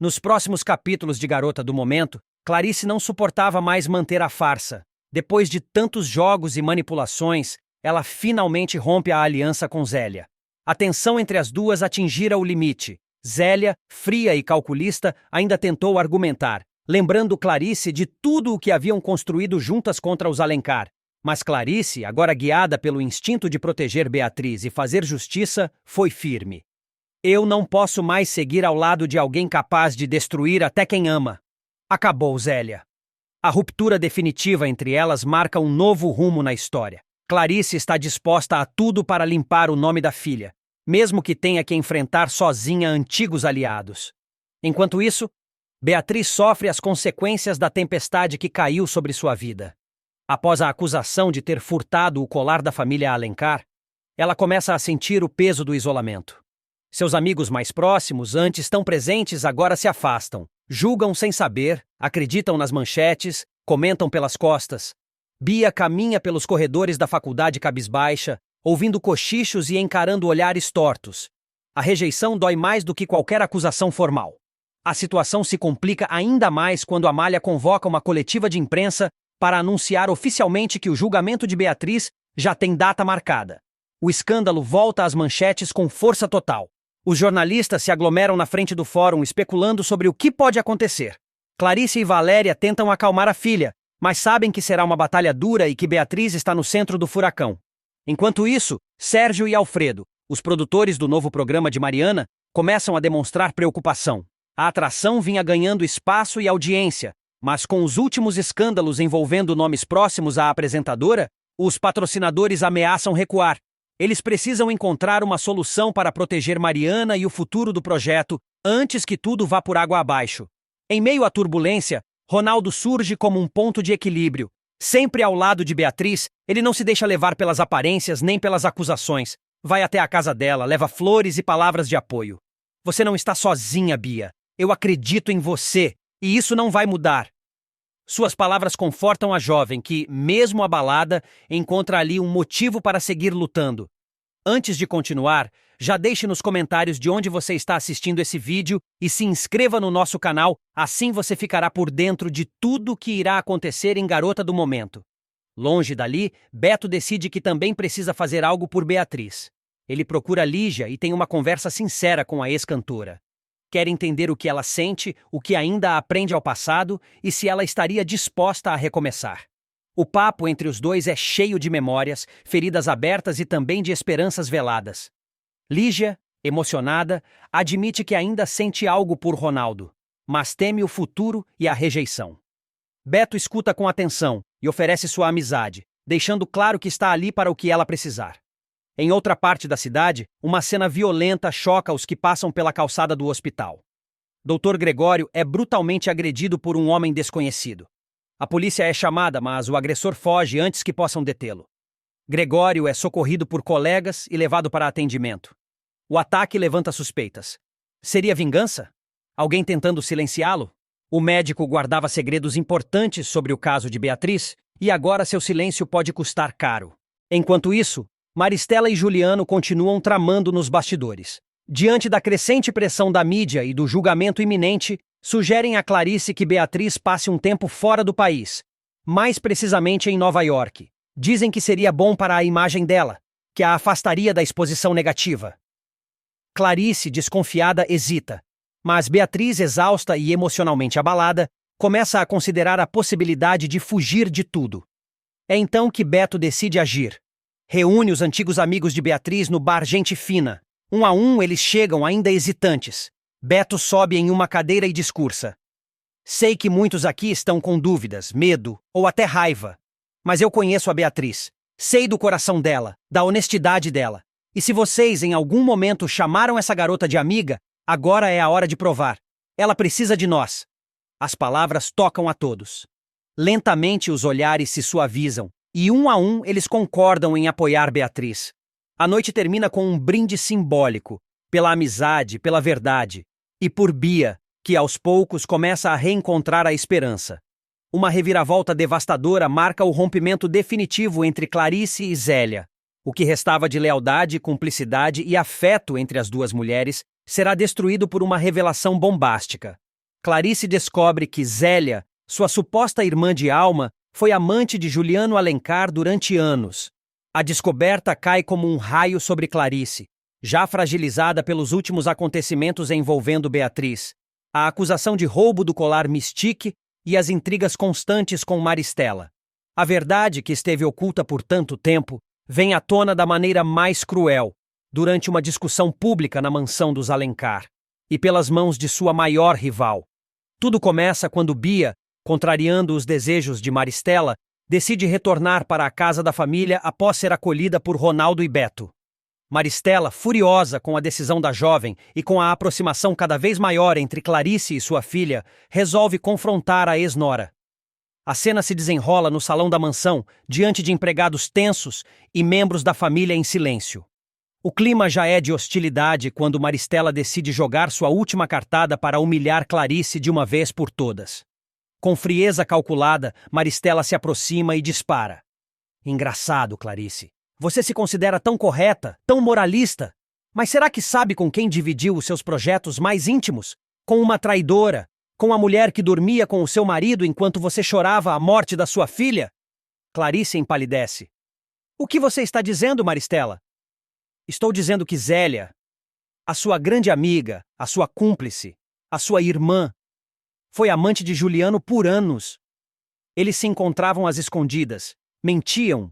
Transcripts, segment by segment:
Nos próximos capítulos de Garota do Momento, Clarice não suportava mais manter a farsa. Depois de tantos jogos e manipulações, ela finalmente rompe a aliança com Zélia. A tensão entre as duas atingira o limite. Zélia, fria e calculista, ainda tentou argumentar, lembrando Clarice de tudo o que haviam construído juntas contra os Alencar. Mas Clarice, agora guiada pelo instinto de proteger Beatriz e fazer justiça, foi firme. Eu não posso mais seguir ao lado de alguém capaz de destruir até quem ama. Acabou, Zélia. A ruptura definitiva entre elas marca um novo rumo na história. Clarice está disposta a tudo para limpar o nome da filha, mesmo que tenha que enfrentar sozinha antigos aliados. Enquanto isso, Beatriz sofre as consequências da tempestade que caiu sobre sua vida. Após a acusação de ter furtado o colar da família Alencar, ela começa a sentir o peso do isolamento. Seus amigos mais próximos, antes tão presentes, agora se afastam. Julgam sem saber, acreditam nas manchetes, comentam pelas costas. Bia caminha pelos corredores da faculdade cabisbaixa, ouvindo cochichos e encarando olhares tortos. A rejeição dói mais do que qualquer acusação formal. A situação se complica ainda mais quando Amália convoca uma coletiva de imprensa para anunciar oficialmente que o julgamento de Beatriz já tem data marcada. O escândalo volta às manchetes com força total. Os jornalistas se aglomeram na frente do fórum especulando sobre o que pode acontecer. Clarice e Valéria tentam acalmar a filha, mas sabem que será uma batalha dura e que Beatriz está no centro do furacão. Enquanto isso, Sérgio e Alfredo, os produtores do novo programa de Mariana, começam a demonstrar preocupação. A atração vinha ganhando espaço e audiência, mas com os últimos escândalos envolvendo nomes próximos à apresentadora, os patrocinadores ameaçam recuar. Eles precisam encontrar uma solução para proteger Mariana e o futuro do projeto antes que tudo vá por água abaixo. Em meio à turbulência, Ronaldo surge como um ponto de equilíbrio. Sempre ao lado de Beatriz, ele não se deixa levar pelas aparências nem pelas acusações. Vai até a casa dela, leva flores e palavras de apoio. Você não está sozinha, Bia. Eu acredito em você, e isso não vai mudar. Suas palavras confortam a jovem que, mesmo abalada, encontra ali um motivo para seguir lutando. Antes de continuar, já deixe nos comentários de onde você está assistindo esse vídeo e se inscreva no nosso canal, assim você ficará por dentro de tudo o que irá acontecer em Garota do Momento. Longe dali, Beto decide que também precisa fazer algo por Beatriz. Ele procura Lígia e tem uma conversa sincera com a ex-cantora. Quer entender o que ela sente, o que ainda aprende ao passado e se ela estaria disposta a recomeçar. O papo entre os dois é cheio de memórias, feridas abertas e também de esperanças veladas. Lígia, emocionada, admite que ainda sente algo por Ronaldo, mas teme o futuro e a rejeição. Beto escuta com atenção e oferece sua amizade, deixando claro que está ali para o que ela precisar. Em outra parte da cidade, uma cena violenta choca os que passam pela calçada do hospital. Dr. Gregório é brutalmente agredido por um homem desconhecido. A polícia é chamada, mas o agressor foge antes que possam detê-lo. Gregório é socorrido por colegas e levado para atendimento. O ataque levanta suspeitas. Seria vingança? Alguém tentando silenciá-lo? O médico guardava segredos importantes sobre o caso de Beatriz e agora seu silêncio pode custar caro. Enquanto isso, Maristela e Juliano continuam tramando nos bastidores. Diante da crescente pressão da mídia e do julgamento iminente, sugerem a Clarice que Beatriz passe um tempo fora do país, mais precisamente em Nova York. Dizem que seria bom para a imagem dela, que a afastaria da exposição negativa. Clarice, desconfiada, hesita, mas Beatriz, exausta e emocionalmente abalada, começa a considerar a possibilidade de fugir de tudo. É então que Beto decide agir. Reúne os antigos amigos de Beatriz no bar Gente Fina. Um a um, eles chegam ainda hesitantes. Beto sobe em uma cadeira e discursa. Sei que muitos aqui estão com dúvidas, medo ou até raiva. Mas eu conheço a Beatriz. Sei do coração dela, da honestidade dela. E se vocês em algum momento chamaram essa garota de amiga, agora é a hora de provar. Ela precisa de nós. As palavras tocam a todos. Lentamente os olhares se suavizam. E um a um eles concordam em apoiar Beatriz. A noite termina com um brinde simbólico, pela amizade, pela verdade, e por Bia, que aos poucos começa a reencontrar a esperança. Uma reviravolta devastadora marca o rompimento definitivo entre Clarice e Zélia. O que restava de lealdade, cumplicidade e afeto entre as duas mulheres será destruído por uma revelação bombástica. Clarice descobre que Zélia, sua suposta irmã de alma, foi amante de Juliano Alencar durante anos. A descoberta cai como um raio sobre Clarice, já fragilizada pelos últimos acontecimentos envolvendo Beatriz, a acusação de roubo do colar Mystique e as intrigas constantes com Maristela. A verdade, que esteve oculta por tanto tempo, vem à tona da maneira mais cruel, durante uma discussão pública na mansão dos Alencar, e pelas mãos de sua maior rival. Tudo começa quando Bia, contrariando os desejos de Maristela, decide retornar para a casa da família após ser acolhida por Ronaldo e Beto. Maristela, furiosa com a decisão da jovem e com a aproximação cada vez maior entre Clarice e sua filha, resolve confrontar a ex-nora. A cena se desenrola no salão da mansão, diante de empregados tensos e membros da família em silêncio. O clima já é de hostilidade quando Maristela decide jogar sua última cartada para humilhar Clarice de uma vez por todas. Com frieza calculada, Maristela se aproxima e dispara. Engraçado, Clarice. Você se considera tão correta, tão moralista, mas será que sabe com quem dividiu os seus projetos mais íntimos? Com uma traidora? Com a mulher que dormia com o seu marido enquanto você chorava a morte da sua filha? Clarice empalidece. O que você está dizendo, Maristela? Estou dizendo que Zélia, a sua grande amiga, a sua cúmplice, a sua irmã, foi amante de Juliano por anos. Eles se encontravam às escondidas, mentiam.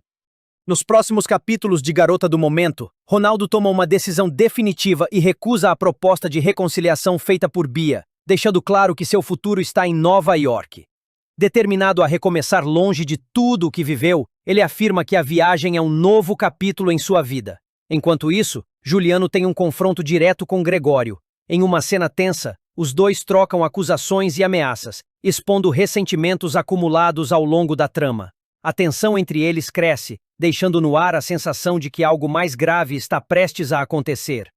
Nos próximos capítulos de Garota do Momento, Ronaldo toma uma decisão definitiva e recusa a proposta de reconciliação feita por Bia, deixando claro que seu futuro está em Nova York. Determinado a recomeçar longe de tudo o que viveu, ele afirma que a viagem é um novo capítulo em sua vida. Enquanto isso, Juliano tem um confronto direto com Gregório. Em uma cena tensa, os dois trocam acusações e ameaças, expondo ressentimentos acumulados ao longo da trama. A tensão entre eles cresce, deixando no ar a sensação de que algo mais grave está prestes a acontecer.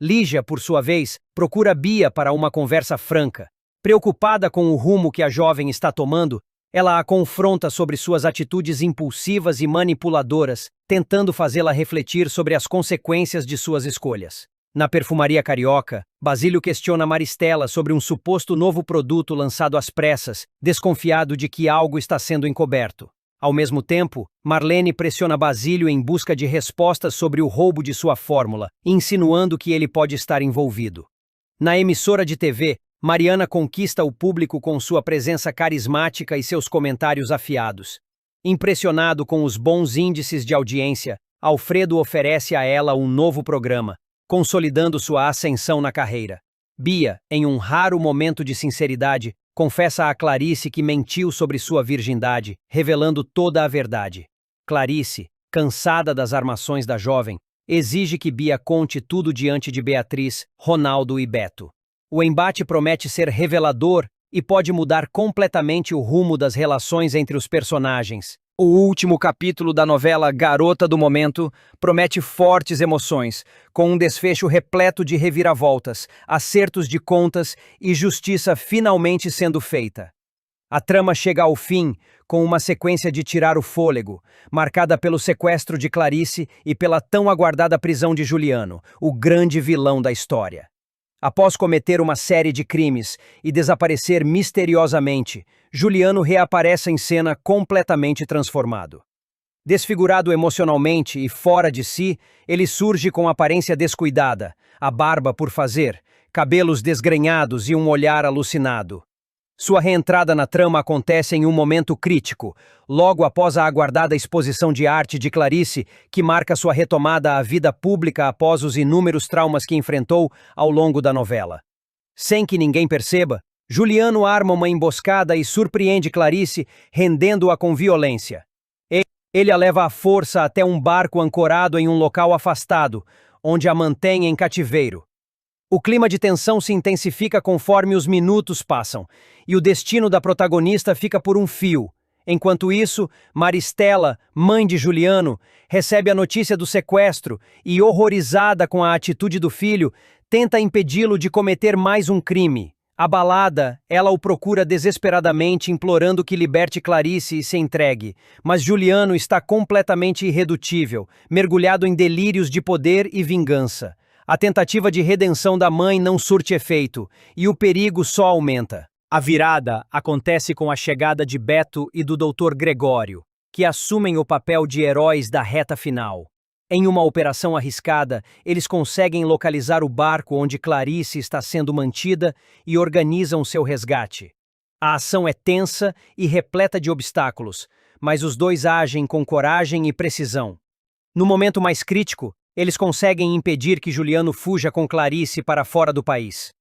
Lígia, por sua vez, procura Bia para uma conversa franca. Preocupada com o rumo que a jovem está tomando, ela a confronta sobre suas atitudes impulsivas e manipuladoras, tentando fazê-la refletir sobre as consequências de suas escolhas. Na perfumaria carioca, Basílio questiona Maristela sobre um suposto novo produto lançado às pressas, desconfiado de que algo está sendo encoberto. Ao mesmo tempo, Marlene pressiona Basílio em busca de respostas sobre o roubo de sua fórmula, insinuando que ele pode estar envolvido. Na emissora de TV, Mariana conquista o público com sua presença carismática e seus comentários afiados. Impressionado com os bons índices de audiência, Alfredo oferece a ela um novo programa, consolidando sua ascensão na carreira. Bia, em um raro momento de sinceridade, confessa a Clarice que mentiu sobre sua virgindade, revelando toda a verdade. Clarice, cansada das armações da jovem, exige que Bia conte tudo diante de Beatriz, Ronaldo e Beto. O embate promete ser revelador e pode mudar completamente o rumo das relações entre os personagens. O último capítulo da novela Garota do Momento promete fortes emoções, com um desfecho repleto de reviravoltas, acertos de contas e justiça finalmente sendo feita. A trama chega ao fim com uma sequência de tirar o fôlego, marcada pelo sequestro de Clarice e pela tão aguardada prisão de Juliano, o grande vilão da história. Após cometer uma série de crimes e desaparecer misteriosamente, Juliano reaparece em cena completamente transformado. Desfigurado emocionalmente e fora de si, ele surge com aparência descuidada, a barba por fazer, cabelos desgrenhados e um olhar alucinado. Sua reentrada na trama acontece em um momento crítico, logo após a aguardada exposição de arte de Clarice, que marca sua retomada à vida pública após os inúmeros traumas que enfrentou ao longo da novela. Sem que ninguém perceba, Juliano arma uma emboscada e surpreende Clarice, rendendo-a com violência. Ele a leva à força até um barco ancorado em um local afastado, onde a mantém em cativeiro. O clima de tensão se intensifica conforme os minutos passam, e o destino da protagonista fica por um fio. Enquanto isso, Maristela, mãe de Juliano, recebe a notícia do sequestro e, horrorizada com a atitude do filho, tenta impedi-lo de cometer mais um crime. Abalada, ela o procura desesperadamente, implorando que liberte Clarice e se entregue. Mas Juliano está completamente irredutível, mergulhado em delírios de poder e vingança. A tentativa de redenção da mãe não surte efeito, e o perigo só aumenta. A virada acontece com a chegada de Beto e do Dr. Gregório, que assumem o papel de heróis da reta final. Em uma operação arriscada, eles conseguem localizar o barco onde Clarice está sendo mantida e organizam seu resgate. A ação é tensa e repleta de obstáculos, mas os dois agem com coragem e precisão. No momento mais crítico, eles conseguem impedir que Juliano fuja com Clarice para fora do país.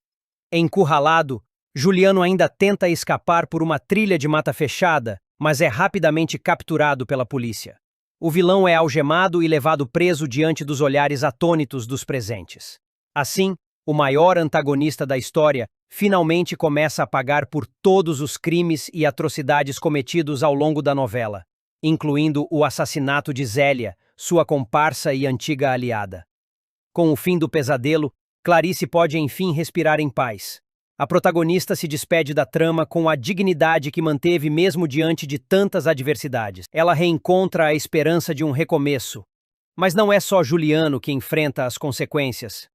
Encurralado, Juliano ainda tenta escapar por uma trilha de mata fechada, mas é rapidamente capturado pela polícia. O vilão é algemado e levado preso diante dos olhares atônitos dos presentes. Assim, o maior antagonista da história finalmente começa a pagar por todos os crimes e atrocidades cometidos ao longo da novela, incluindo o assassinato de Zélia, sua comparsa e antiga aliada. Com o fim do pesadelo, Clarice pode enfim respirar em paz. A protagonista se despede da trama com a dignidade que manteve mesmo diante de tantas adversidades. Ela reencontra a esperança de um recomeço. Mas não é só Juliano que enfrenta as consequências.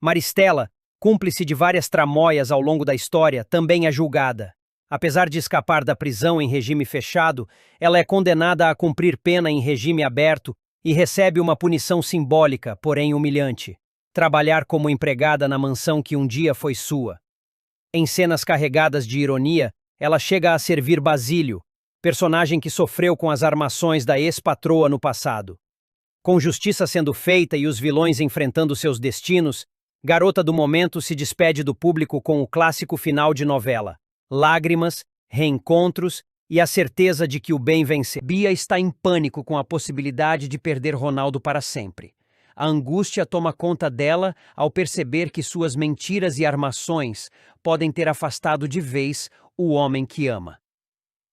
Maristela, cúmplice de várias tramóias ao longo da história, também é julgada. Apesar de escapar da prisão em regime fechado, ela é condenada a cumprir pena em regime aberto e recebe uma punição simbólica, porém humilhante: trabalhar como empregada na mansão que um dia foi sua. Em cenas carregadas de ironia, ela chega a servir Basílio, personagem que sofreu com as armações da ex-patroa no passado. Com justiça sendo feita e os vilões enfrentando seus destinos, Garota do Momento se despede do público com o clássico final de novela: lágrimas, reencontros e a certeza de que o bem vence. Bia está em pânico com a possibilidade de perder Ronaldo para sempre. A angústia toma conta dela ao perceber que suas mentiras e armações podem ter afastado de vez o homem que ama.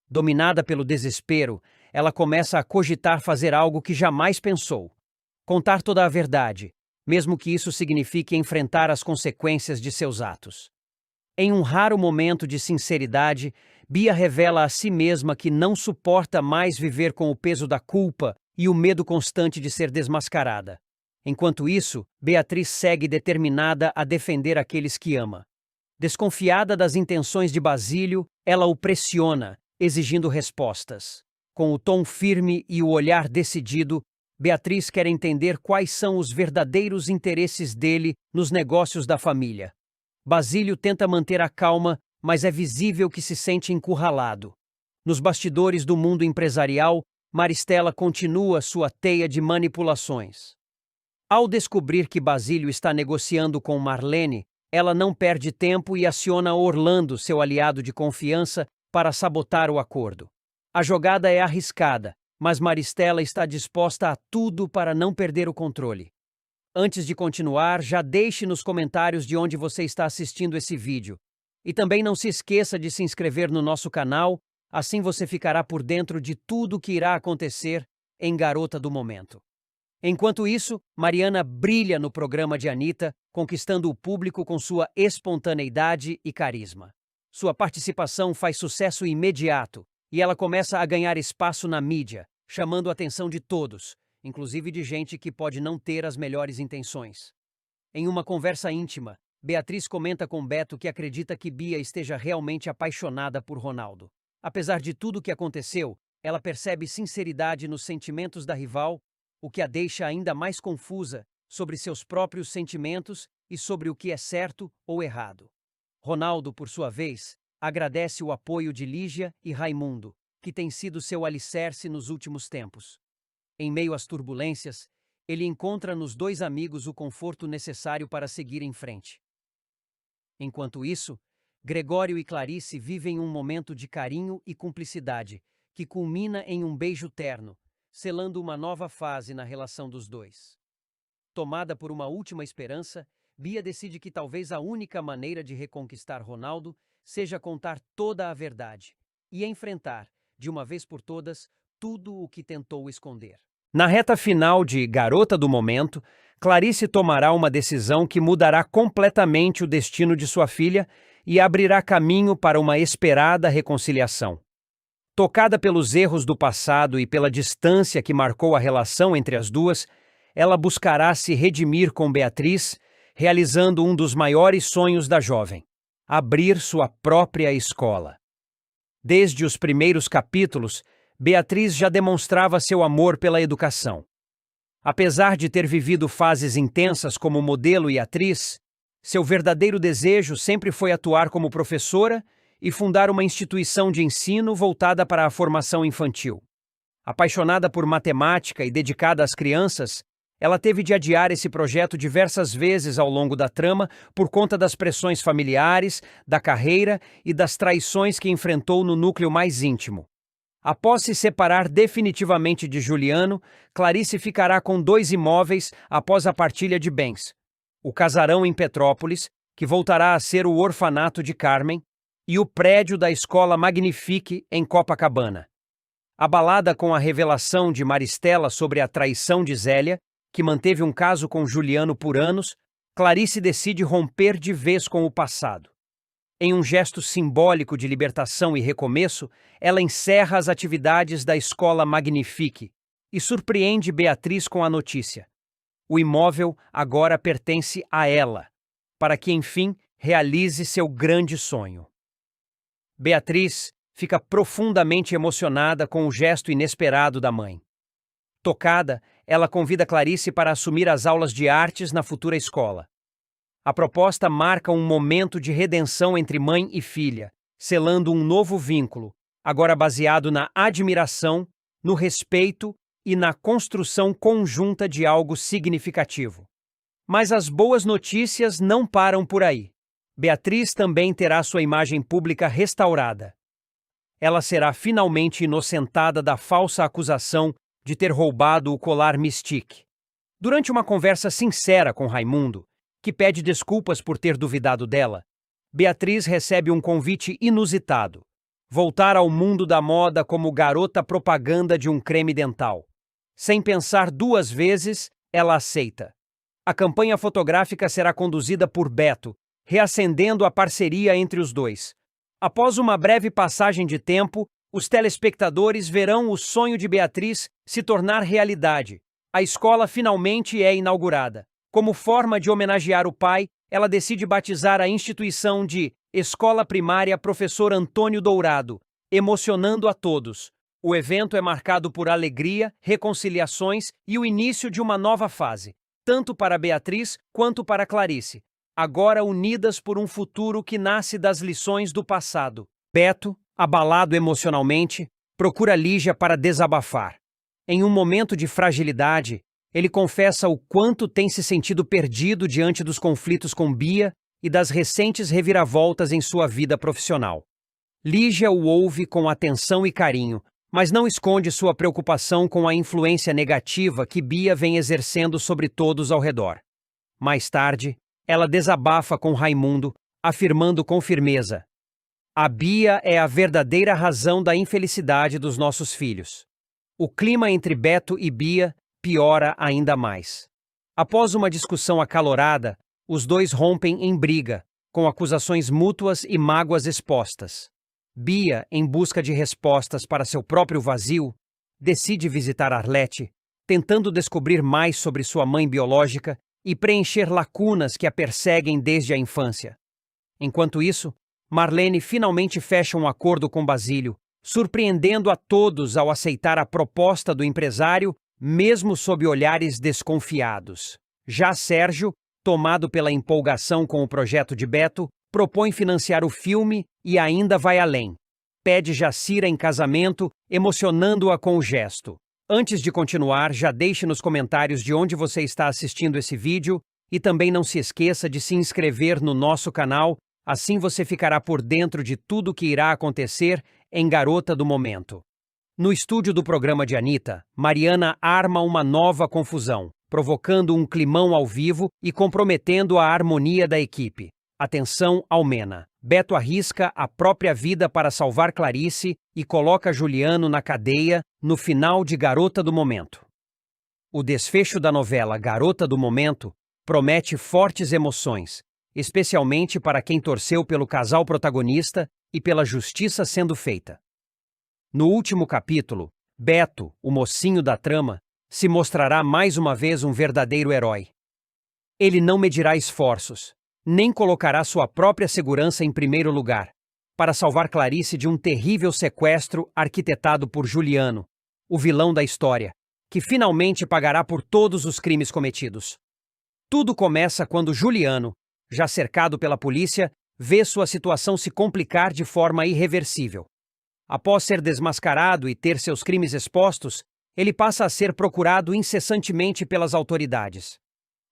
Dominada pelo desespero, ela começa a cogitar fazer algo que jamais pensou: contar toda a verdade, mesmo que isso signifique enfrentar as consequências de seus atos. Em um raro momento de sinceridade, Bia revela a si mesma que não suporta mais viver com o peso da culpa e o medo constante de ser desmascarada. Enquanto isso, Beatriz segue determinada a defender aqueles que ama. Desconfiada das intenções de Basílio, ela o pressiona, exigindo respostas. Com o tom firme e o olhar decidido, Beatriz quer entender quais são os verdadeiros interesses dele nos negócios da família. Basílio tenta manter a calma, mas é visível que se sente encurralado. Nos bastidores do mundo empresarial, Maristela continua sua teia de manipulações. Ao descobrir que Basílio está negociando com Marlene, ela não perde tempo e aciona Orlando, seu aliado de confiança, para sabotar o acordo. A jogada é arriscada, mas Maristela está disposta a tudo para não perder o controle. Antes de continuar, já deixe nos comentários de onde você está assistindo esse vídeo. E também não se esqueça de se inscrever no nosso canal, assim você ficará por dentro de tudo o que irá acontecer em Garota do Momento. Enquanto isso, Mariana brilha no programa de Anitta, conquistando o público com sua espontaneidade e carisma. Sua participação faz sucesso imediato e ela começa a ganhar espaço na mídia, chamando a atenção de todos, inclusive de gente que pode não ter as melhores intenções. Em uma conversa íntima, Beatriz comenta com Beto que acredita que Bia esteja realmente apaixonada por Ronaldo. Apesar de tudo o que aconteceu, ela percebe sinceridade nos sentimentos da rival, o que a deixa ainda mais confusa sobre seus próprios sentimentos e sobre o que é certo ou errado. Ronaldo, por sua vez, agradece o apoio de Lígia e Raimundo, que tem sido seu alicerce nos últimos tempos. Em meio às turbulências, ele encontra nos dois amigos o conforto necessário para seguir em frente. Enquanto isso, Gregório e Clarice vivem um momento de carinho e cumplicidade, que culmina em um beijo terno, selando uma nova fase na relação dos dois. Tomada por uma última esperança, Bia decide que talvez a única maneira de reconquistar Ronaldo seja contar toda a verdade e enfrentar, de uma vez por todas, tudo o que tentou esconder. Na reta final de Garota do Momento, Clarice tomará uma decisão que mudará completamente o destino de sua filha e abrirá caminho para uma esperada reconciliação. Tocada pelos erros do passado e pela distância que marcou a relação entre as duas, ela buscará se redimir com Beatriz, realizando um dos maiores sonhos da jovem: abrir sua própria escola. Desde os primeiros capítulos, Beatriz já demonstrava seu amor pela educação. Apesar de ter vivido fases intensas como modelo e atriz, seu verdadeiro desejo sempre foi atuar como professora e fundar uma instituição de ensino voltada para a formação infantil. Apaixonada por matemática e dedicada às crianças, ela teve de adiar esse projeto diversas vezes ao longo da trama por conta das pressões familiares, da carreira e das traições que enfrentou no núcleo mais íntimo. Após se separar definitivamente de Juliano, Clarice ficará com 2 imóveis após a partilha de bens: o casarão em Petrópolis, que voltará a ser o orfanato de Carmen, e o prédio da Escola Magnifique em Copacabana. Abalada com a revelação de Maristela sobre a traição de Zélia, que manteve um caso com Juliano por anos, Clarice decide romper de vez com o passado. Em um gesto simbólico de libertação e recomeço, ela encerra as atividades da Escola Magnifique e surpreende Beatriz com a notícia: o imóvel agora pertence a ela, para que, enfim, realize seu grande sonho. Beatriz fica profundamente emocionada com o gesto inesperado da mãe. Tocada, ela convida Clarice para assumir as aulas de artes na futura escola. A proposta marca um momento de redenção entre mãe e filha, selando um novo vínculo, agora baseado na admiração, no respeito e na construção conjunta de algo significativo. Mas as boas notícias não param por aí. Beatriz também terá sua imagem pública restaurada. Ela será finalmente inocentada da falsa acusação de ter roubado o colar Mystique. Durante uma conversa sincera com Raimundo, que pede desculpas por ter duvidado dela, Beatriz recebe um convite inusitado: voltar ao mundo da moda como garota propaganda de um creme dental. Sem pensar 2 vezes, ela aceita. A campanha fotográfica será conduzida por Beto, reacendendo a parceria entre os dois. Após uma breve passagem de tempo, os telespectadores verão o sonho de Beatriz se tornar realidade. A escola finalmente é inaugurada. Como forma de homenagear o pai, ela decide batizar a instituição de Escola Primária Professor Antônio Dourado, emocionando a todos. O evento é marcado por alegria, reconciliações e o início de uma nova fase, tanto para Beatriz quanto para Clarice, agora unidas por um futuro que nasce das lições do passado. Beto, abalado emocionalmente, procura Lígia para desabafar. Em um momento de fragilidade, ele confessa o quanto tem se sentido perdido diante dos conflitos com Bia e das recentes reviravoltas em sua vida profissional. Lígia o ouve com atenção e carinho, mas não esconde sua preocupação com a influência negativa que Bia vem exercendo sobre todos ao redor. Mais tarde, ela desabafa com Raimundo, afirmando com firmeza: a Bia é a verdadeira razão da infelicidade dos nossos filhos. O clima entre Beto e Bia piora ainda mais. Após uma discussão acalorada, os dois rompem em briga, com acusações mútuas e mágoas expostas. Bia, em busca de respostas para seu próprio vazio, decide visitar Arlete, tentando descobrir mais sobre sua mãe biológica e preencher lacunas que a perseguem desde a infância. Enquanto isso, Marlene finalmente fecha um acordo com Basílio, surpreendendo a todos ao aceitar a proposta do empresário, mesmo sob olhares desconfiados. Já Sérgio, tomado pela empolgação com o projeto de Beto, propõe financiar o filme e ainda vai além. Pede Jacira em casamento, emocionando-a com o gesto. Antes de continuar, já deixe nos comentários de onde você está assistindo esse vídeo e também não se esqueça de se inscrever no nosso canal, assim você ficará por dentro de tudo o que irá acontecer em Garota do Momento. No estúdio do programa de Anitta, Mariana arma uma nova confusão, provocando um climão ao vivo e comprometendo a harmonia da equipe. A tensão aumenta. Beto arrisca a própria vida para salvar Clarice e coloca Juliano na cadeia no final de Garota do Momento. O desfecho da novela Garota do Momento promete fortes emoções, especialmente para quem torceu pelo casal protagonista e pela justiça sendo feita. No último capítulo, Beto, o mocinho da trama, se mostrará mais uma vez um verdadeiro herói. Ele não medirá esforços, Nem colocará sua própria segurança em primeiro lugar, para salvar Clarice de um terrível sequestro arquitetado por Juliano, o vilão da história, que finalmente pagará por todos os crimes cometidos. Tudo começa quando Juliano, já cercado pela polícia, vê sua situação se complicar de forma irreversível. Após ser desmascarado e ter seus crimes expostos, ele passa a ser procurado incessantemente pelas autoridades.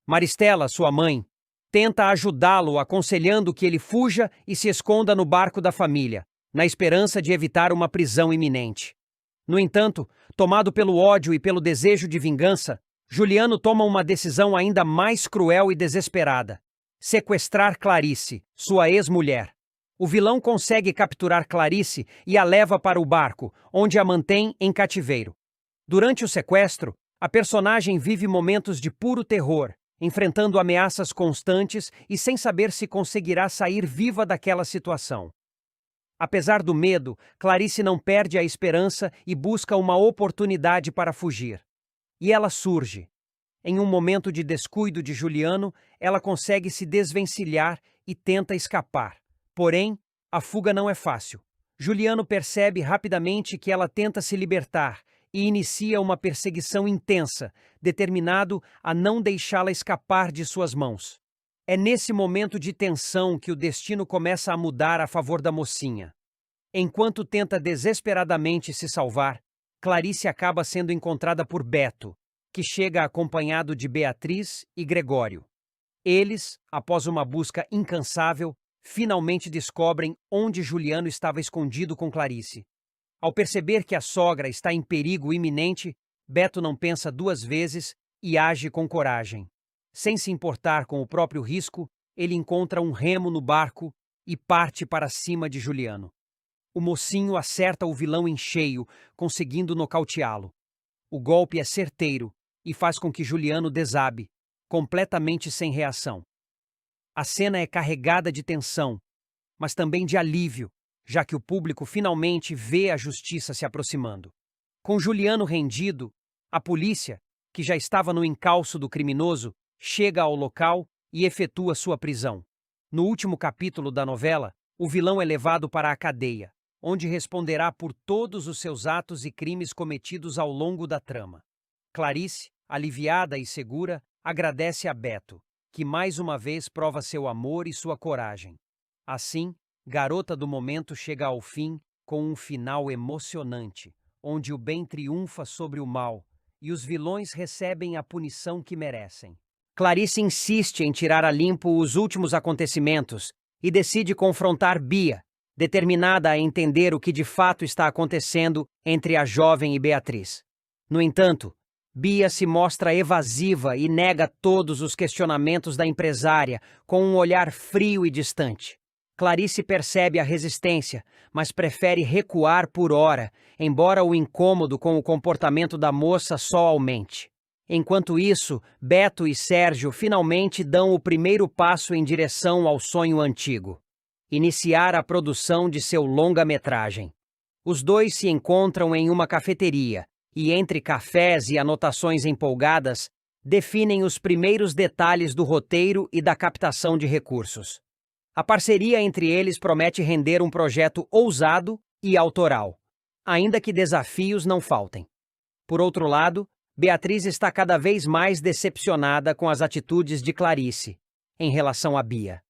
Maristela, sua mãe, tenta ajudá-lo, aconselhando que ele fuja e se esconda no barco da família, na esperança de evitar uma prisão iminente. No entanto, tomado pelo ódio e pelo desejo de vingança, Juliano toma uma decisão ainda mais cruel e desesperada: sequestrar Clarice, sua ex-mulher. O vilão consegue capturar Clarice e a leva para o barco, onde a mantém em cativeiro. Durante o sequestro, a personagem vive momentos de puro terror, enfrentando ameaças constantes e sem saber se conseguirá sair viva daquela situação. Apesar do medo, Clarice não perde a esperança e busca uma oportunidade para fugir. E ela surge. Em um momento de descuido de Juliano, ela consegue se desvencilhar e tenta escapar. Porém, a fuga não é fácil. Juliano percebe rapidamente que ela tenta se libertar e inicia uma perseguição intensa, determinado a não deixá-la escapar de suas mãos. É nesse momento de tensão que o destino começa a mudar a favor da mocinha. Enquanto tenta desesperadamente se salvar, Clarice acaba sendo encontrada por Beto, que chega acompanhado de Beatriz e Gregório. Eles, após uma busca incansável, finalmente descobrem onde Juliano estava escondido com Clarice. Ao perceber que a sogra está em perigo iminente, Beto não pensa duas vezes e age com coragem. Sem se importar com o próprio risco, ele encontra um remo no barco e parte para cima de Juliano. O mocinho acerta o vilão em cheio, conseguindo nocauteá-lo. O golpe é certeiro e faz com que Juliano desabe, completamente sem reação. A cena é carregada de tensão, mas também de alívio, já que o público finalmente vê a justiça se aproximando. Com Juliano rendido, a polícia, que já estava no encalço do criminoso, chega ao local e efetua sua prisão. No último capítulo da novela, o vilão é levado para a cadeia, onde responderá por todos os seus atos e crimes cometidos ao longo da trama. Clarice, aliviada e segura, agradece a Beto, que mais uma vez prova seu amor e sua coragem. Assim, Garota do Momento chega ao fim com um final emocionante, onde o bem triunfa sobre o mal e os vilões recebem a punição que merecem. Clarice insiste em tirar a limpo os últimos acontecimentos e decide confrontar Bia, determinada a entender o que de fato está acontecendo entre a jovem e Beatriz. No entanto, Bia se mostra evasiva e nega todos os questionamentos da empresária com um olhar frio e distante. Clarice percebe a resistência, mas prefere recuar por hora, embora o incômodo com o comportamento da moça só aumente. Enquanto isso, Beto e Sérgio finalmente dão o primeiro passo em direção ao sonho antigo: iniciar a produção de seu longa-metragem. Os dois se encontram em uma cafeteria e, entre cafés e anotações empolgadas, definem os primeiros detalhes do roteiro e da captação de recursos. A parceria entre eles promete render um projeto ousado e autoral, ainda que desafios não faltem. Por outro lado, Beatriz está cada vez mais decepcionada com as atitudes de Clarice em relação a Bia.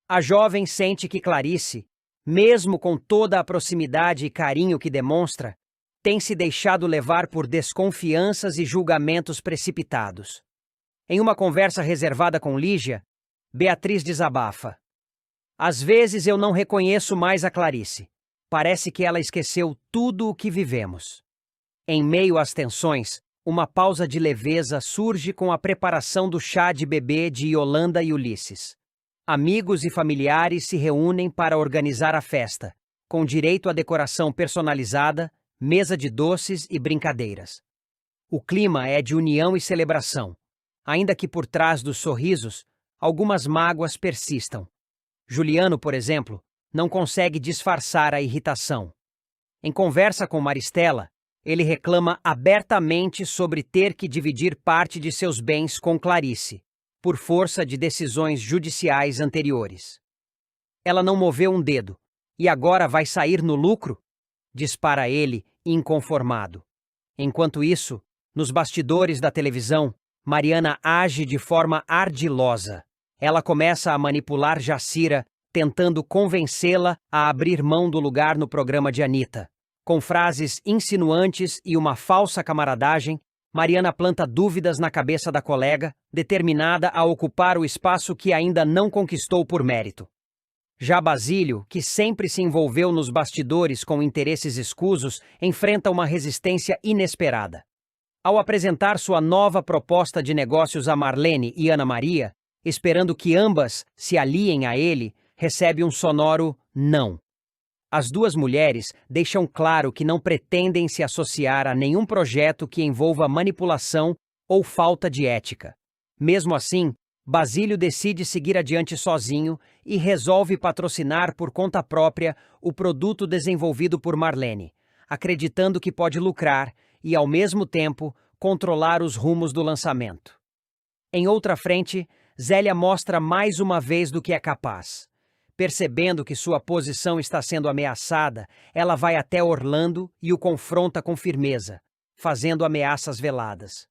A jovem sente que Clarice, mesmo com toda a proximidade e carinho que demonstra, tem se deixado levar por desconfianças e julgamentos precipitados. Em uma conversa reservada com Lígia, Beatriz desabafa: "Às vezes eu não reconheço mais a Clarice. Parece que ela esqueceu tudo o que vivemos." Em meio às tensões, uma pausa de leveza surge com a preparação do chá de bebê de Yolanda e Ulisses. Amigos e familiares se reúnem para organizar a festa, com direito à decoração personalizada, mesa de doces e brincadeiras. O clima é de união e celebração, ainda que por trás dos sorrisos, algumas mágoas persistam. Juliano, por exemplo, não consegue disfarçar a irritação. Em conversa com Maristela, ele reclama abertamente sobre ter que dividir parte de seus bens com Clarice, por força de decisões judiciais anteriores. Ela não moveu um dedo, e agora vai sair no lucro? Dispara ele, inconformado. Enquanto isso, nos bastidores da televisão, Mariana age de forma ardilosa. Ela começa a manipular Jacira, tentando convencê-la a abrir mão do lugar no programa de Anitta. Com frases insinuantes e uma falsa camaradagem, Mariana planta dúvidas na cabeça da colega, determinada a ocupar o espaço que ainda não conquistou por mérito. Já Basílio, que sempre se envolveu nos bastidores com interesses escusos, enfrenta uma resistência inesperada. Ao apresentar sua nova proposta de negócios a Marlene e Ana Maria, esperando que ambas se aliem a ele, recebe um sonoro não. As duas mulheres deixam claro que não pretendem se associar a nenhum projeto que envolva manipulação ou falta de ética. Mesmo assim, Basílio decide seguir adiante sozinho e resolve patrocinar por conta própria o produto desenvolvido por Marlene, acreditando que pode lucrar e, ao mesmo tempo, controlar os rumos do lançamento. Em outra frente, Zélia mostra mais uma vez do que é capaz. Percebendo que sua posição está sendo ameaçada, ela vai até Orlando e o confronta com firmeza, fazendo ameaças veladas.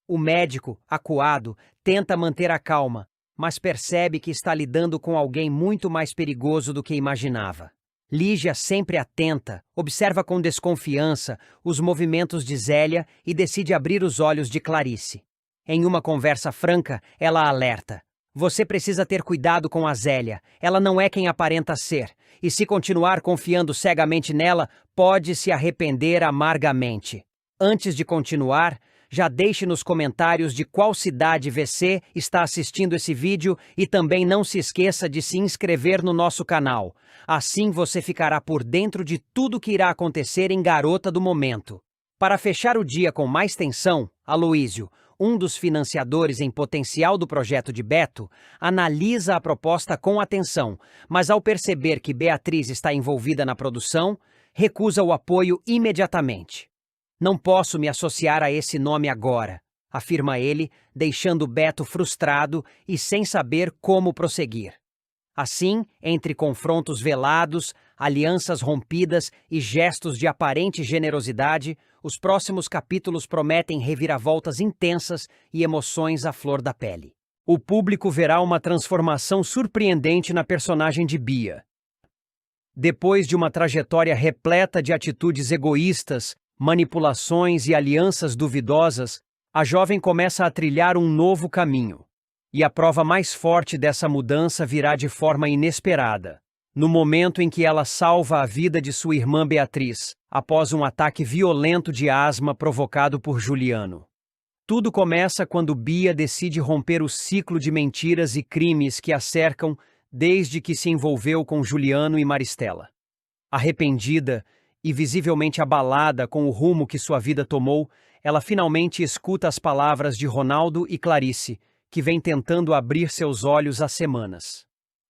O médico, acuado, tenta manter a calma, mas percebe que está lidando com alguém muito mais perigoso do que imaginava. Lígia, sempre atenta, observa com desconfiança os movimentos de Zélia e decide abrir os olhos de Clarice. Em uma conversa franca, ela alerta: "Você precisa ter cuidado com a Zélia, ela não é quem aparenta ser, e se continuar confiando cegamente nela, pode se arrepender amargamente." Antes de continuar, já deixe nos comentários de qual cidade você está assistindo esse vídeo e também não se esqueça de se inscrever no nosso canal. Assim você ficará por dentro de tudo que irá acontecer em Garota do Momento. Para fechar o dia com mais tensão, Aloísio, um dos financiadores em potencial do projeto de Beto, analisa a proposta com atenção, mas ao perceber que Beatriz está envolvida na produção, recusa o apoio imediatamente. "Não posso me associar a esse nome agora", afirma ele, deixando Beto frustrado e sem saber como prosseguir. Assim, entre confrontos velados, alianças rompidas e gestos de aparente generosidade, os próximos capítulos prometem reviravoltas intensas e emoções à flor da pele. O público verá uma transformação surpreendente na personagem de Bia. Depois de uma trajetória repleta de atitudes egoístas, manipulações e alianças duvidosas, a jovem começa a trilhar um novo caminho. E a prova mais forte dessa mudança virá de forma inesperada, no momento em que ela salva a vida de sua irmã Beatriz, após um ataque violento de asma provocado por Juliano. Tudo começa quando Bia decide romper o ciclo de mentiras e crimes que a cercam desde que se envolveu com Juliano e Maristela. Arrependida e visivelmente abalada com o rumo que sua vida tomou, ela finalmente escuta as palavras de Ronaldo e Clarice, que vem tentando abrir seus olhos há semanas.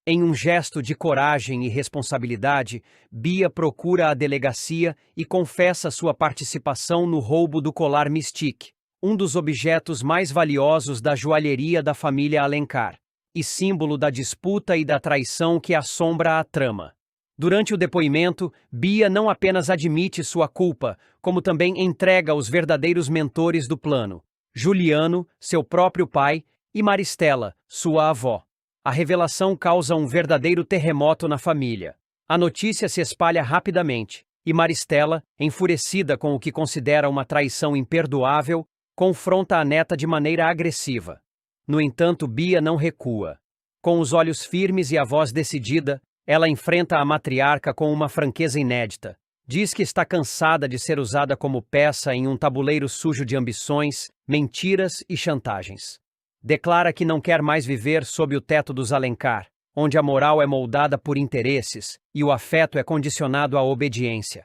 Em um gesto de coragem e responsabilidade, Bia procura a delegacia e confessa sua participação no roubo do colar Mystique, um dos objetos mais valiosos da joalheria da família Alencar, e símbolo da disputa e da traição que assombra a trama. Durante o depoimento, Bia não apenas admite sua culpa, como também entrega os verdadeiros mentores do plano: Juliano, seu próprio pai, e Maristela, sua avó. A revelação causa um verdadeiro terremoto na família. A notícia se espalha rapidamente, e Maristela, enfurecida com o que considera uma traição imperdoável, confronta a neta de maneira agressiva. No entanto, Bia não recua. Com os olhos firmes e a voz decidida, ela enfrenta a matriarca com uma franqueza inédita. Diz que está cansada de ser usada como peça em um tabuleiro sujo de ambições, mentiras e chantagens. Declara que não quer mais viver sob o teto dos Alencar, onde a moral é moldada por interesses e o afeto é condicionado à obediência.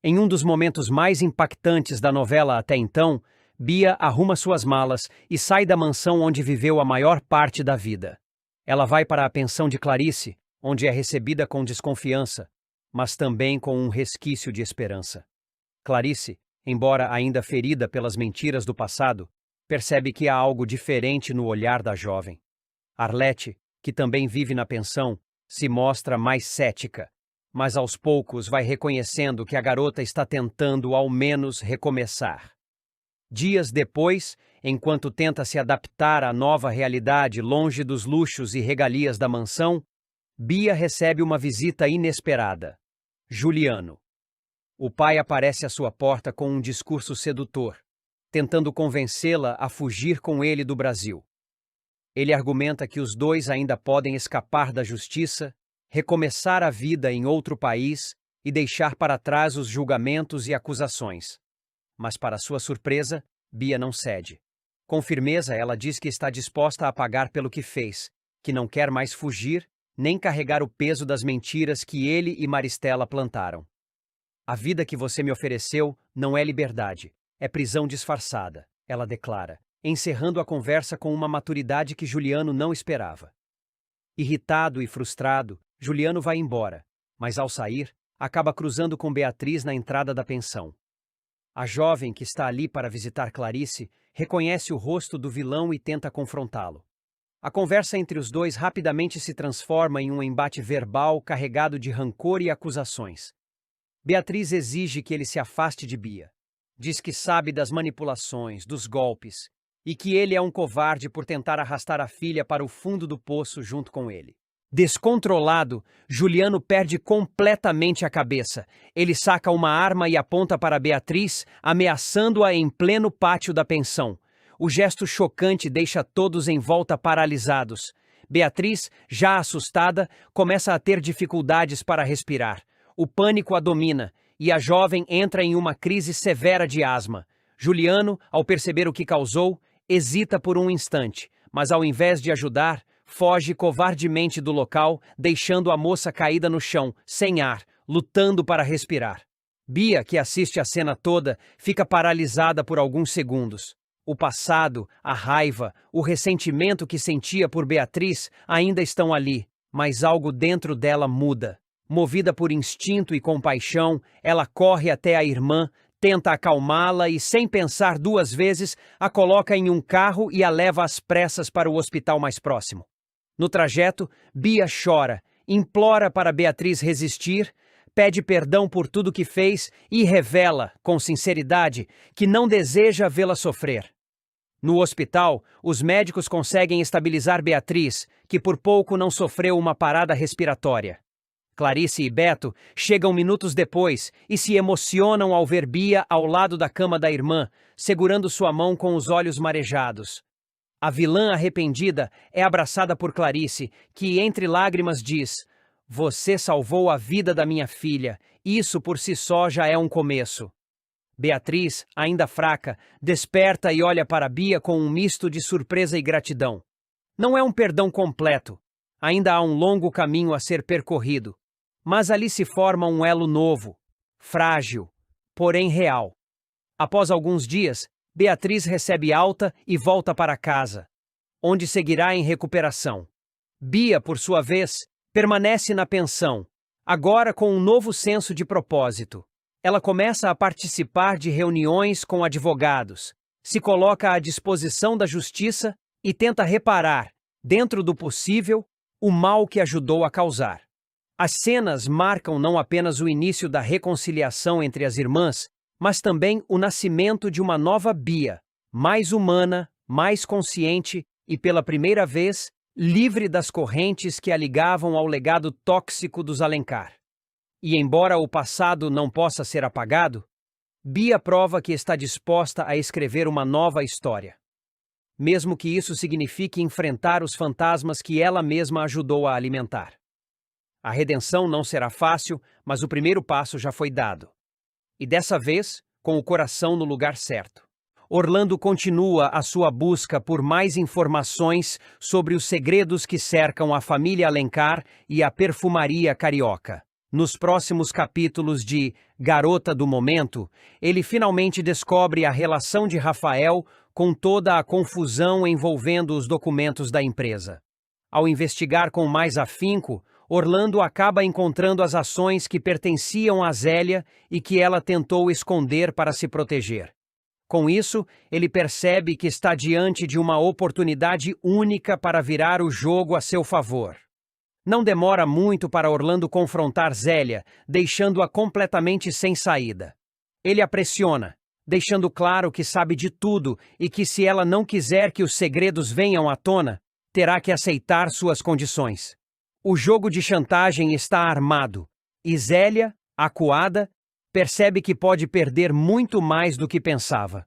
Em um dos momentos mais impactantes da novela até então, Bia arruma suas malas e sai da mansão onde viveu a maior parte da vida. Ela vai para a pensão de Clarice, onde é recebida com desconfiança, mas também com um resquício de esperança. Clarice, embora ainda ferida pelas mentiras do passado, percebe que há algo diferente no olhar da jovem. Arlete, que também vive na pensão, se mostra mais cética, mas aos poucos vai reconhecendo que a garota está tentando ao menos recomeçar. Dias depois, enquanto tenta se adaptar à nova realidade longe dos luxos e regalias da mansão, Bia recebe uma visita inesperada. Juliano. O pai aparece à sua porta com um discurso sedutor, tentando convencê-la a fugir com ele do Brasil. Ele argumenta que os dois ainda podem escapar da justiça, recomeçar a vida em outro país e deixar para trás os julgamentos e acusações. Mas, para sua surpresa, Bia não cede. Com firmeza, ela diz que está disposta a pagar pelo que fez, que não quer mais fugir, nem carregar o peso das mentiras que ele e Maristela plantaram. A vida que você me ofereceu não é liberdade, é prisão disfarçada, ela declara, encerrando a conversa com uma maturidade que Juliano não esperava. Irritado e frustrado, Juliano vai embora, mas ao sair, acaba cruzando com Beatriz na entrada da pensão. A jovem que está ali para visitar Clarice reconhece o rosto do vilão e tenta confrontá-lo. A conversa entre os dois rapidamente se transforma em um embate verbal carregado de rancor e acusações. Beatriz exige que ele se afaste de Bia. Diz que sabe das manipulações, dos golpes, e que ele é um covarde por tentar arrastar a filha para o fundo do poço junto com ele. Descontrolado, Juliano perde completamente a cabeça. Ele saca uma arma e aponta para Beatriz, ameaçando-a em pleno pátio da pensão. O gesto chocante deixa todos em volta paralisados. Beatriz, já assustada, começa a ter dificuldades para respirar. O pânico a domina, e a jovem entra em uma crise severa de asma. Juliano, ao perceber o que causou, hesita por um instante, mas ao invés de ajudar, foge covardemente do local, deixando a moça caída no chão, sem ar, lutando para respirar. Bia, que assiste a cena toda, fica paralisada por alguns segundos. O passado, a raiva, o ressentimento que sentia por Beatriz ainda estão ali, mas algo dentro dela muda. Movida por instinto e compaixão, ela corre até a irmã, tenta acalmá-la e, sem pensar duas vezes, a coloca em um carro e a leva às pressas para o hospital mais próximo. No trajeto, Bia chora, implora para Beatriz resistir, pede perdão por tudo que fez e revela, com sinceridade, que não deseja vê-la sofrer. No hospital, os médicos conseguem estabilizar Beatriz, que por pouco não sofreu uma parada respiratória. Clarice e Beto chegam minutos depois e se emocionam ao ver Bia ao lado da cama da irmã, segurando sua mão com os olhos marejados. A vilã arrependida é abraçada por Clarice, que entre lágrimas diz: "Você salvou a vida da minha filha, isso por si só já é um começo." Beatriz, ainda fraca, desperta e olha para Bia com um misto de surpresa e gratidão. Não é um perdão completo, ainda há um longo caminho a ser percorrido, mas ali se forma um elo novo, frágil, porém real. Após alguns dias, Beatriz recebe alta e volta para casa, onde seguirá em recuperação. Bia, por sua vez, permanece na pensão, agora com um novo senso de propósito. Ela começa a participar de reuniões com advogados, se coloca à disposição da justiça e tenta reparar, dentro do possível, o mal que ajudou a causar. As cenas marcam não apenas o início da reconciliação entre as irmãs, mas também o nascimento de uma nova Bia, mais humana, mais consciente e, pela primeira vez, livre das correntes que a ligavam ao legado tóxico dos Alencar. E embora o passado não possa ser apagado, Bia prova que está disposta a escrever uma nova história. Mesmo que isso signifique enfrentar os fantasmas que ela mesma ajudou a alimentar. A redenção não será fácil, mas o primeiro passo já foi dado. E dessa vez, com o coração no lugar certo. Orlando continua a sua busca por mais informações sobre os segredos que cercam a família Alencar e a perfumaria carioca. Nos próximos capítulos de Garota do Momento, ele finalmente descobre a relação de Rafael com toda a confusão envolvendo os documentos da empresa. Ao investigar com mais afinco, Orlando acaba encontrando as ações que pertenciam a Zélia e que ela tentou esconder para se proteger. Com isso, ele percebe que está diante de uma oportunidade única para virar o jogo a seu favor. Não demora muito para Orlando confrontar Zélia, deixando-a completamente sem saída. Ele a pressiona, deixando claro que sabe de tudo e que se ela não quiser que os segredos venham à tona, terá que aceitar suas condições. O jogo de chantagem está armado, e Zélia, acuada, percebe que pode perder muito mais do que pensava.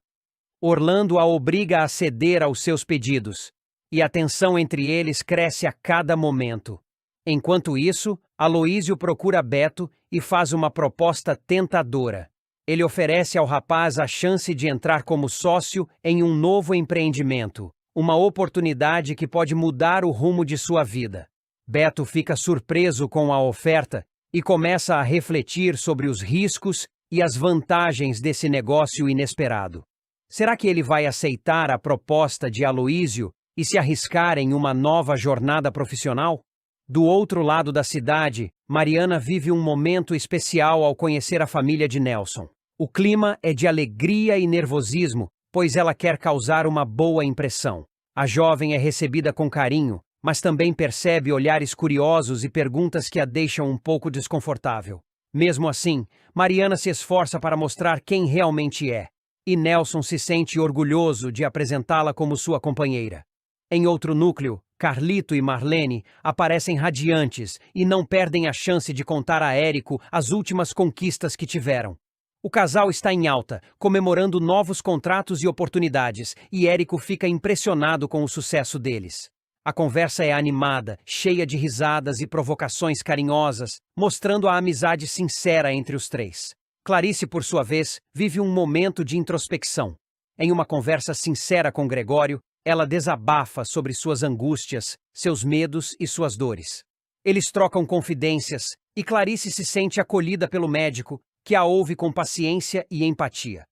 Orlando a obriga a ceder aos seus pedidos, e a tensão entre eles cresce a cada momento. Enquanto isso, Aloísio procura Beto e faz uma proposta tentadora. Ele oferece ao rapaz a chance de entrar como sócio em um novo empreendimento, uma oportunidade que pode mudar o rumo de sua vida. Beto fica surpreso com a oferta e começa a refletir sobre os riscos e as vantagens desse negócio inesperado. Será que ele vai aceitar a proposta de Aloísio e se arriscar em uma nova jornada profissional? Do outro lado da cidade, Mariana vive um momento especial ao conhecer a família de Nelson. O clima é de alegria e nervosismo, pois ela quer causar uma boa impressão. A jovem é recebida com carinho, mas também percebe olhares curiosos e perguntas que a deixam um pouco desconfortável. Mesmo assim, Mariana se esforça para mostrar quem realmente é, e Nelson se sente orgulhoso de apresentá-la como sua companheira. Em outro núcleo, Carlito e Marlene aparecem radiantes e não perdem a chance de contar a Érico as últimas conquistas que tiveram. O casal está em alta, comemorando novos contratos e oportunidades, e Érico fica impressionado com o sucesso deles. A conversa é animada, cheia de risadas e provocações carinhosas, mostrando a amizade sincera entre os três. Clarice, por sua vez, vive um momento de introspecção. Em uma conversa sincera com Gregório, ela desabafa sobre suas angústias, seus medos e suas dores. Eles trocam confidências, e Clarice se sente acolhida pelo médico, que a ouve com paciência e empatia.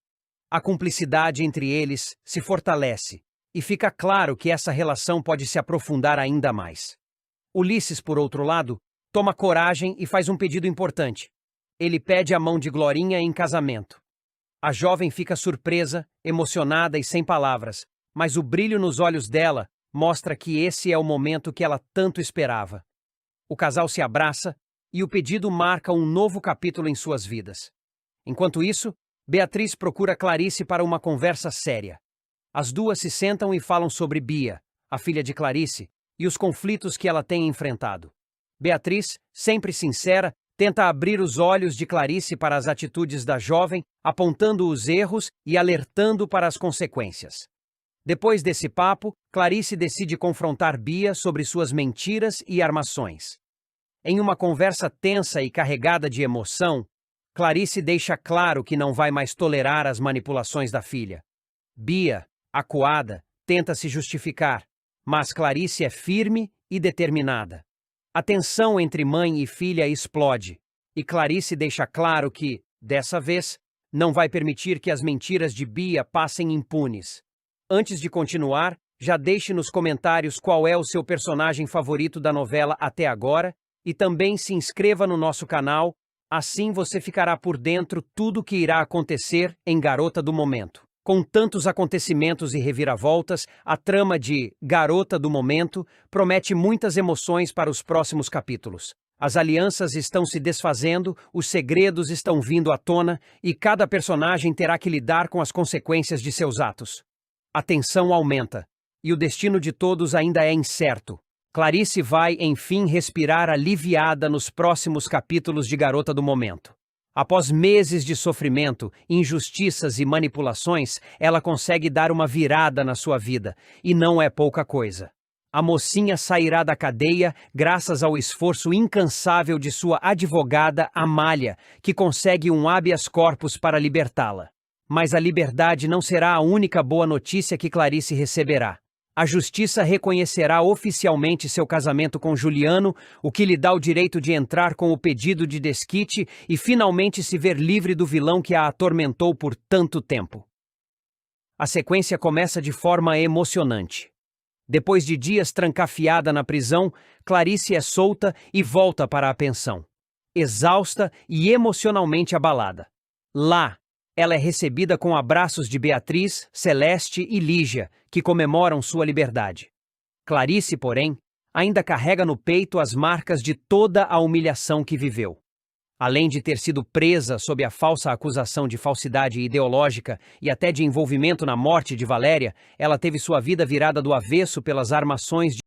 A cumplicidade entre eles se fortalece, e fica claro que essa relação pode se aprofundar ainda mais. Ulisses, por outro lado, toma coragem e faz um pedido importante. Ele pede a mão de Glorinha em casamento. A jovem fica surpresa, emocionada e sem palavras, mas o brilho nos olhos dela mostra que esse é o momento que ela tanto esperava. O casal se abraça e o pedido marca um novo capítulo em suas vidas. Enquanto isso, Beatriz procura Clarice para uma conversa séria. As duas se sentam e falam sobre Bia, a filha de Clarice, e os conflitos que ela tem enfrentado. Beatriz, sempre sincera, tenta abrir os olhos de Clarice para as atitudes da jovem, apontando os erros e alertando para as consequências. Depois desse papo, Clarice decide confrontar Bia sobre suas mentiras e armações. Em uma conversa tensa e carregada de emoção, Clarice deixa claro que não vai mais tolerar as manipulações da filha. Bia, acuada, tenta se justificar, mas Clarice é firme e determinada. A tensão entre mãe e filha explode, e Clarice deixa claro que, dessa vez, não vai permitir que as mentiras de Bia passem impunes. Antes de continuar, já deixe nos comentários qual é o seu personagem favorito da novela até agora, e também se inscreva no nosso canal, assim você ficará por dentro tudo o que irá acontecer em Garota do Momento. Com tantos acontecimentos e reviravoltas, a trama de Garota do Momento promete muitas emoções para os próximos capítulos. As alianças estão se desfazendo, os segredos estão vindo à tona e cada personagem terá que lidar com as consequências de seus atos. A tensão aumenta e o destino de todos ainda é incerto. Clarice vai, enfim, respirar aliviada nos próximos capítulos de Garota do Momento. Após meses de sofrimento, injustiças e manipulações, ela consegue dar uma virada na sua vida, e não é pouca coisa. A mocinha sairá da cadeia graças ao esforço incansável de sua advogada Amália, que consegue um habeas corpus para libertá-la. Mas a liberdade não será a única boa notícia que Clarice receberá. A justiça reconhecerá oficialmente seu casamento com Juliano, o que lhe dá o direito de entrar com o pedido de desquite e finalmente se ver livre do vilão que a atormentou por tanto tempo. A sequência começa de forma emocionante. Depois de dias trancafiada na prisão, Clarice é solta e volta para a pensão, exausta e emocionalmente abalada. Lá, Ela é recebida com abraços de Beatriz, Celeste e Lígia, que comemoram sua liberdade. Clarice, porém, ainda carrega no peito as marcas de toda a humilhação que viveu. Além de ter sido presa sob a falsa acusação de falsidade ideológica e até de envolvimento na morte de Valéria, ela teve sua vida virada do avesso pelas armações de